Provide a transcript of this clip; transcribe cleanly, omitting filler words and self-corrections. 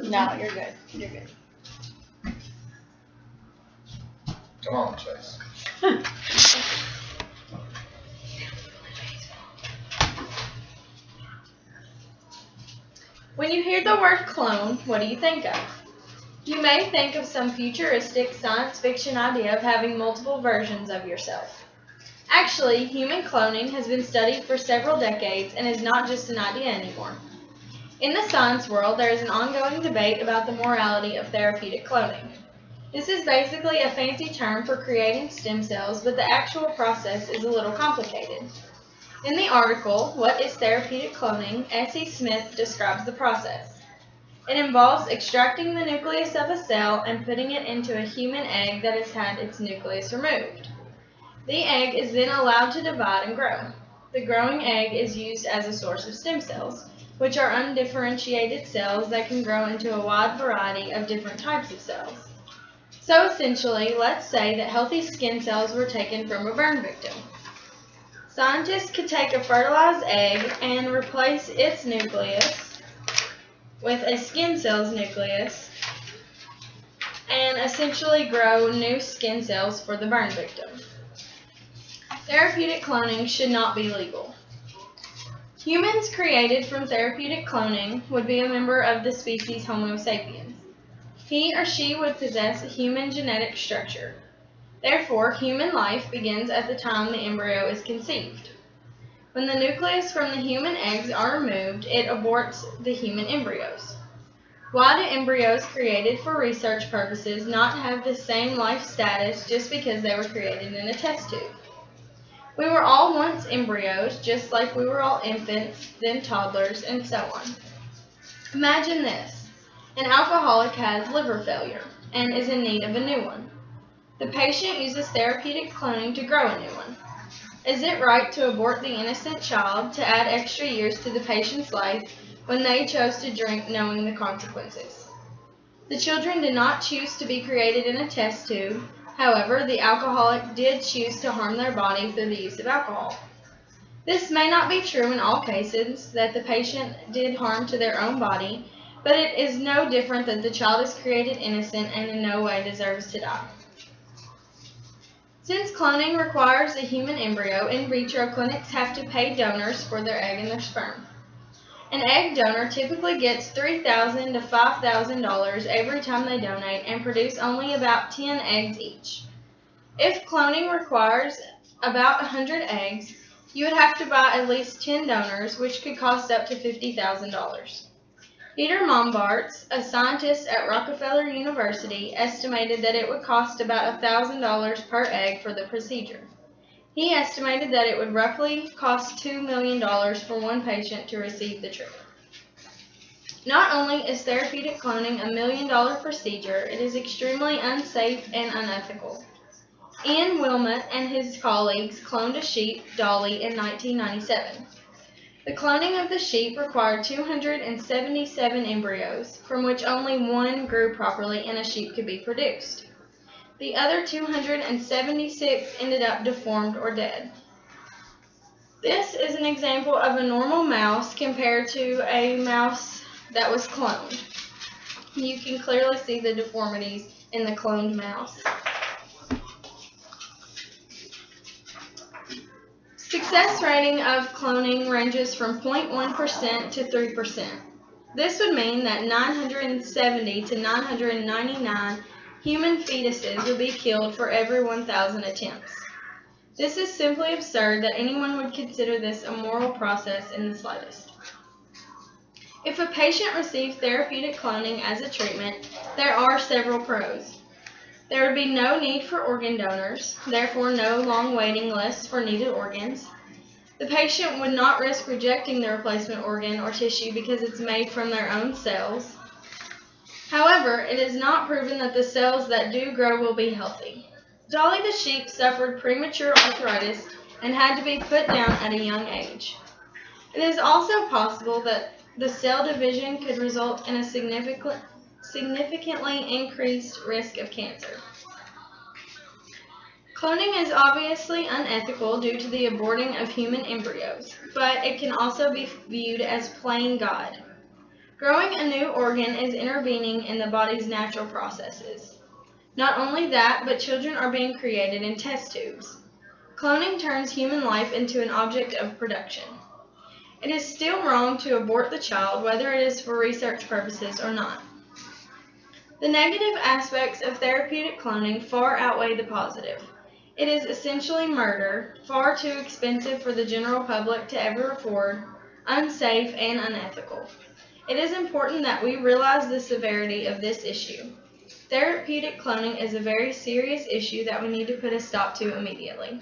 No, you're good. You're good. Come on, Chase. When you hear the word clone, what do you think of? You may think of some futuristic science fiction idea of having multiple versions of yourself. Actually, human cloning has been studied for several decades and is not just an idea anymore. In the science world, there is an ongoing debate about the morality of therapeutic cloning. This is basically a fancy term for creating stem cells, but the actual process is a little complicated. In the article, What is Therapeutic Cloning?, S.E. Smith describes the process. It involves extracting the nucleus of a cell and putting it into a human egg that has had its nucleus removed. The egg is then allowed to divide and grow. The growing egg is used as a source of stem cells, which are undifferentiated cells that can grow into a wide variety of different types of cells. So essentially, let's say that healthy skin cells were taken from a burn victim. Scientists could take a fertilized egg and replace its nucleus with a skin cell's nucleus and essentially grow new skin cells for the burn victim. Therapeutic cloning should not be legal. Humans created from therapeutic cloning would be a member of the species Homo sapiens. He or she would possess a human genetic structure. Therefore, human life begins at the time the embryo is conceived. When the nucleus from the human eggs are removed, it aborts the human embryos. Why do embryos created for research purposes not have the same life status just because they were created in a test tube? We were all once embryos, just like we were all infants, then toddlers, and so on. Imagine this. An alcoholic has liver failure and is in need of a new one. The patient uses therapeutic cloning to grow a new one. Is it right to abort the innocent child to add extra years to the patient's life when they chose to drink knowing the consequences? The children did not choose to be created in a test tube. However, the alcoholic did choose to harm their body through the use of alcohol. This may not be true in all cases that the patient did harm to their own body, but it is no different that the child is created innocent and in no way deserves to die. Since cloning requires a human embryo, in vitro clinics have to pay donors for their egg and their sperm. An egg donor typically gets $3,000 to $5,000 every time they donate and produce only about 10 eggs each. If cloning requires about 100 eggs, you would have to buy at least 10 donors, which could cost up to $50,000. Peter Mombarts, a scientist at Rockefeller University, estimated that it would cost about $1,000 per egg for the procedure. He estimated that it would roughly cost $2 million for one patient to receive the treatment. Not only is therapeutic cloning a $1 million procedure, it is extremely unsafe and unethical. Ian Wilmot and his colleagues cloned a sheep, Dolly, in 1997. The cloning of the sheep required 277 embryos, from which only one grew properly and a sheep could be produced. The other 276 ended up deformed or dead. This is an example of a normal mouse compared to a mouse that was cloned. You can clearly see the deformities in the cloned mouse. Success rating of cloning ranges from 0.1% to 3%. This would mean that 970 to 999 human fetuses would be killed for every 1,000 attempts. This is simply absurd that anyone would consider this a moral process in the slightest. If a patient receives therapeutic cloning as a treatment, there are several pros. There would be no need for organ donors, therefore no long waiting lists for needed organs. The patient would not risk rejecting the replacement organ or tissue because it's made from their own cells. However, it is not proven that the cells that do grow will be healthy. Dolly the sheep suffered premature arthritis and had to be put down at a young age. It is also possible that the cell division could result in a significantly increased risk of cancer. Cloning is obviously unethical due to the aborting of human embryos, but it can also be viewed as playing God. Growing a new organ is intervening in the body's natural processes. Not only that, but children are being created in test tubes. Cloning turns human life into an object of production. It is still wrong to abort the child, whether it is for research purposes or not. The negative aspects of therapeutic cloning far outweigh the positive. It is essentially murder, far too expensive for the general public to ever afford, unsafe, and unethical. It is important that we realize the severity of this issue. Therapeutic cloning is a very serious issue that we need to put a stop to immediately.